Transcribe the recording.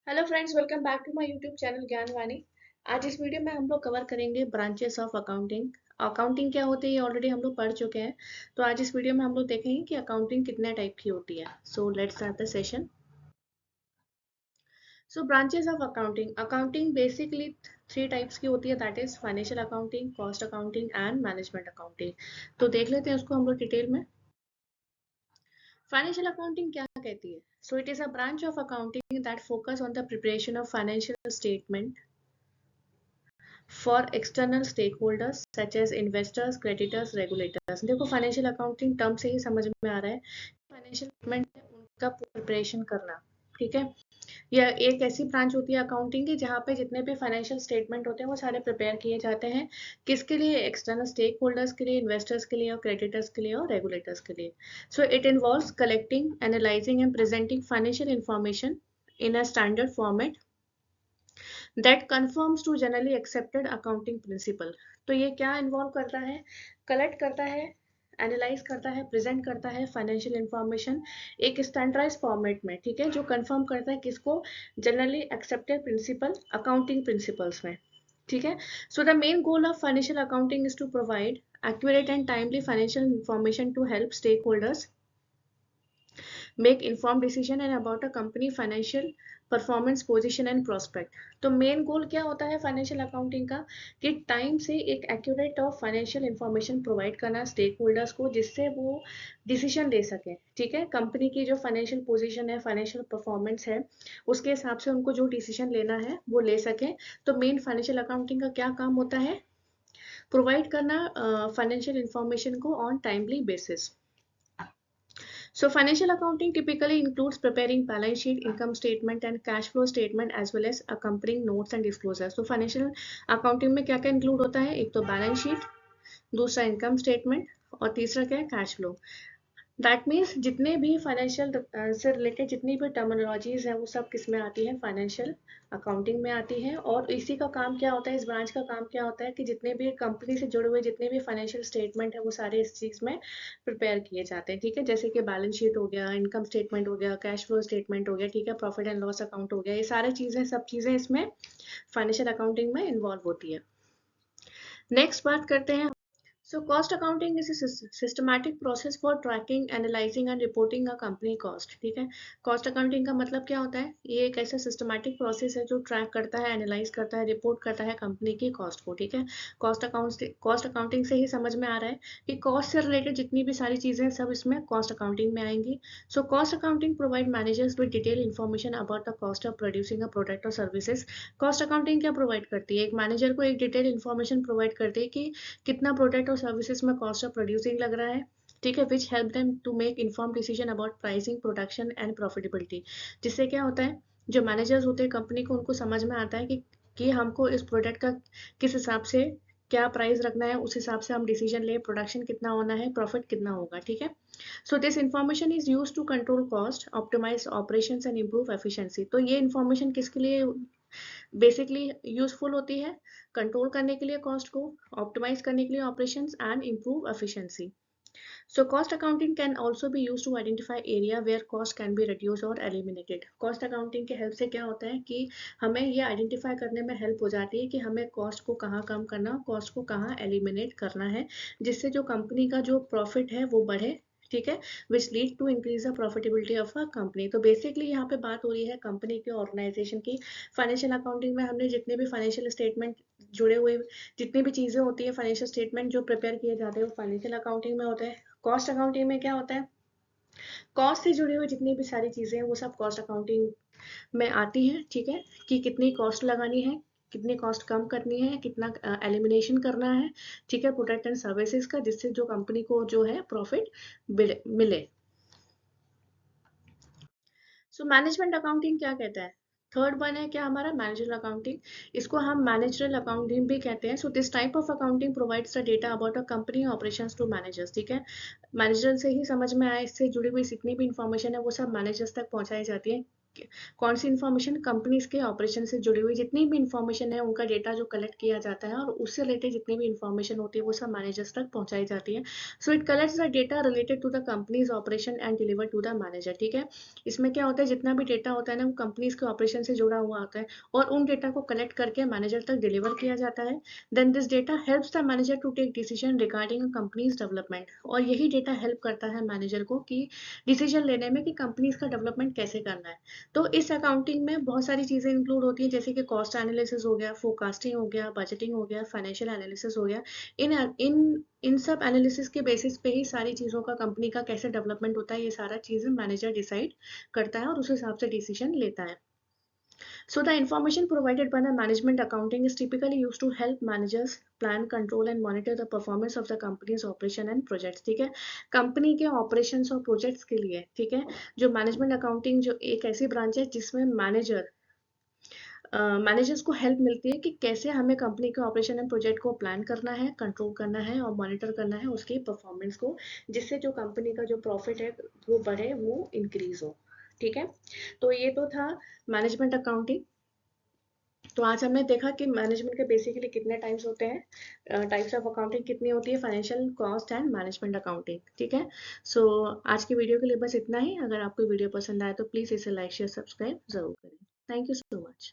Hello friends, welcome back to my YouTube channel Gyanvani. आज इस video में हम लोग कवर करेंगे ब्रांचेस ऑफ अकाउंटिंग। अकाउंटिंग क्या होती है ये ऑलरेडी हम लोग पढ़ चुके हैं। तो आज इस वीडियो में हम लोग देखेंगे कि अकाउंटिंग कितने टाइप की होती है। So let's start the session. So branches of accounting accounting basically three types की होती है, that is financial accounting, cost accounting and management accounting. तो देख लेते हैं उसको हम लोग डिटेल में। फाइनेंशियल अकाउंटिंग क्या कहती है? So it is a branch of accounting that focus on the preparation of financial statement for external stakeholders such as investors, creditors, regulators। देखो फाइनेंशियल अकाउंटिंग टर्म से ही समझ में आ रहा है, फाइनेंशियल स्टेटमेंट है उनका प्रिपरेशन करना। ठीक है, यह एक ऐसी ब्रांच होती है अकाउंटिंग की जहाँ पे जितने भी फाइनेंशियल स्टेटमेंट होते हैं वो सारे प्रिपेयर किए जाते हैं। किसके लिए? एक्सटर्नल स्टेक होल्डर्स के लिए, इन्वेस्टर्स के लिए और क्रेडिटर्स के लिए और रेगुलेटर्स के लिए। So it involves collecting, analysing and presenting financial information in a standard format that conforms to generally accepted accounting principle। तो ये क्या इन्वॉल्व करता है? कलेक्ट करता है, एनालाइज करता है, प्रेजेंट करता है फाइनेंशियल इंफॉर्मेशन एक स्टैंडर्डाइज फॉर्मेट में। ठीक है, जो कंफर्म करता है किसको? Generally accepted principle, accounting principles में। ठीक है, so the main goal of financial accounting is to provide accurate and timely financial information to help stakeholders make informed decision and about a company financial performance, position and prospect. तो main goal क्या होता है financial accounting का? कि time से एक accurate और financial information provide करना स्टेक होल्डर्स को, जिससे वो डिसीजन ले सके। ठीक है, कंपनी की जो फाइनेंशियल पोजीशन है, फाइनेंशियल परफॉर्मेंस है, उसके हिसाब से उनको जो डिसीजन लेना है वो ले सके। तो मेन फाइनेंशियल अकाउंटिंग का क्या काम होता है? प्रोवाइड करना फाइनेंशियल इंफॉर्मेशन को on timely basis. So financial accounting typically includes preparing balance sheet, income statement and cash flow statement as well as accompanying notes and disclosures। तो financial accounting में क्या क्या include होता है? एक तो balance sheet, दूसरा income statement और तीसरा क्या है? Cash flow. दैट मीन्स जितने भी फाइनेंशियल से रिलेटेड जितनी भी टर्मिनोलॉजीज है वो सब किस में आती है? फाइनेंशियल अकाउंटिंग में आती है। और इसी का काम क्या होता है, इस ब्रांच का काम क्या होता है कि जितने भी कंपनी से जुड़े हुए जितने भी फाइनेंशियल स्टेटमेंट है वो सारे इस चीज में प्रिपेयर किए जाते हैं। ठीक है, जैसे कि बैलेंस शीट हो गया, इनकम स्टेटमेंट हो गया, कैश फ्लो स्टेटमेंट हो गया, ठीक है, प्रॉफिट एंड लॉस अकाउंट हो गया, ये सारी चीजें सब चीजें इसमें फाइनेंशियल अकाउंटिंग में इन्वॉल्व होती है। नेक्स्ट बात करते हैं। So cost accounting is a systematic process for tracking, analyzing and reporting a company cost। ठीक है, cost accounting का मतलब क्या होता है? ये एक ऐसा systematic process है जो ट्रैक करता है, एनालाइज करता है, रिपोर्ट करता है कंपनी की कॉस्ट को। ठीक है, कॉस्ट अकाउंटिंग से ही समझ में आ रहा है कि कॉस्ट से रिलेटेड जितनी भी सारी चीजें हैं सब इसमें कॉस्ट अकाउंटिंग में आएंगी। So cost accounting provide managers with detail information about the cost of producing a product और सर्विसेज। कॉस्ट अकाउंटिंग क्या प्रोवाइड करती है? एक मैनेजर को एक डिटेल इन्फॉर्मेशन प्रोवाइड करती है कि कितना प्रोडक्ट और सर्विसेज में कॉस्ट ऑफ प्रोड्यूसिंग लग रहा है। ठीक है, which help them to make inform decision about pricing, production and profitability. जिससे क्या होता है, जो मैनेजर्स होते हैं कंपनी को, उनको समझ में आता है कि हमको इस प्रोडक्ट का किस हिसाब से क्या प्राइस रखना है, उस हिसाब से हम डिसीजन ले, प्रोडक्शन कितना होना है, प्रॉफिट कितना होगा। ठीक है, so this information is use to control cost, optimise operations and improve efficiency. तो ये इन्फॉर्मेशन किसके लिए बेसिकली यूजफुल होती है? कंट्रोल करने के लिए कॉस्ट को, ऑप्टिमाइज करने के लिए operations and improve efficiency. So cost accounting can also be used to identify area where cost can be reduced or eliminated। cost accounting के हेल्प से क्या होता है कि हमें ये आइडेंटिफाई करने में हेल्प हो जाती है कि हमें कॉस्ट को कहाँ कम करना, कॉस्ट को कहाँ एलिमिनेट करना है, जिससे जो कंपनी का जो प्रॉफिट है वो बढ़े। ठीक है, which lead to increase the profitability of a company. तो बेसिकली यहाँ पे बात हो रही है कंपनी के, ऑर्गेनाइजेशन की। फाइनेंशियल अकाउंटिंग में हमने जितने भी फाइनेंशियल स्टेटमेंट जुड़े हुए जितनी भी चीजें होती है, फाइनेंशियल स्टेटमेंट जो प्रिपेयर किए जाते हैं वो फाइनेंशियल अकाउंटिंग में होते हैं। कॉस्ट अकाउंटिंग में क्या होता है? कॉस्ट से जुड़ी हुई जितनी भी सारी चीजें हैं वो सब कॉस्ट अकाउंटिंग में आती हैं। ठीक है, कि कितनी कॉस्ट लगानी है, कितनी कॉस्ट कम करनी है, कितना एलिमिनेशन करना है। ठीक है, प्रोडक्ट एंड सर्विसेज का, जिससे जो कंपनी को जो है प्रॉफिट मिले। सो मैनेजमेंट अकाउंटिंग क्या कहता है? थर्ड वन है क्या हमारा? Managerial accounting. इसको हम मैनेजरल अकाउंटिंग भी कहते हैं। So this type of accounting provides the data about a company operations to managers. ठीक है, मैनेजर से ही समझ में आए, इससे जुड़ी हुई जितनी भी इंफॉर्मेशन है वो सब मैनेजर्स तक पहुंचाई जाती है। कौन सी इन्फॉर्मेशन, कंपनीज के ऑपरेशन से जुड़ी हुई जितनी भी इन्फॉर्मेशन है, उनका डेटा जो कलेक्ट किया जाता है और उससे रिलेटेड जितनी भी इन्फॉर्मेशन होती है वो सब मैनेजर्स तक पहुंचाई जाती है। So it collects the data related to the company's operation and deliver to the manager. ठीक है, इसमें क्या होता है, जितना भी डेटा होता है ना, वो कंपनीज के ऑपरेशन से जुड़ा हुआ होता है और उन डेटा को कलेक्ट करके मैनेजर तक डिलीवर किया जाता है। Then this data helps the manager to take decision regarding a company's development, और यही डेटा हेल्प करता है मैनेजर को कि डिसीजन लेने में कि कंपनीज का डेवलपमेंट कैसे करना है। तो इस अकाउंटिंग में बहुत सारी चीज़ें इंक्लूड होती हैं, जैसे कि कॉस्ट एनालिसिस हो गया, फोरकास्टिंग हो गया, बजटिंग हो गया, फाइनेंशियल एनालिसिस हो गया। इन इन इन सब एनालिसिस के बेसिस पे ही सारी चीज़ों का, कंपनी का कैसे डेवलपमेंट होता है, ये सारा चीज़ें मैनेजर डिसाइड करता है और उस हिसाब से डिसीजन लेता है। So the information provided by the management accounting is typically used to help managers plan, control and monitor the performance of the company's operation and projects। ठीक है, कंपनी के operations और projects के लिए, ठीक है, जो मैनेजमेंट अकाउंटिंग जो एक ऐसी ब्रांच है जिसमें मैनेजर्स को हेल्प मिलती है कि कैसे हमें कंपनी के ऑपरेशन एंड प्रोजेक्ट को प्लान करना है, कंट्रोल करना है और मॉनिटर करना है उसकी परफॉर्मेंस को, जिससे जो कंपनी का जो प्रॉफिट है वो बढ़े, वो इंक्रीज हो। ठीक है, तो ये तो था मैनेजमेंट अकाउंटिंग। तो आज हमने देखा कि मैनेजमेंट के बेसिकली कितने टाइप्स होते हैं, टाइप्स ऑफ अकाउंटिंग कितनी होती है, financial, cost and management accounting. ठीक है, सो आज की वीडियो के लिए बस इतना ही। अगर आपको वीडियो पसंद आए तो प्लीज़ इसे लाइक शेयर सब्सक्राइब जरूर करें। Thank you so much.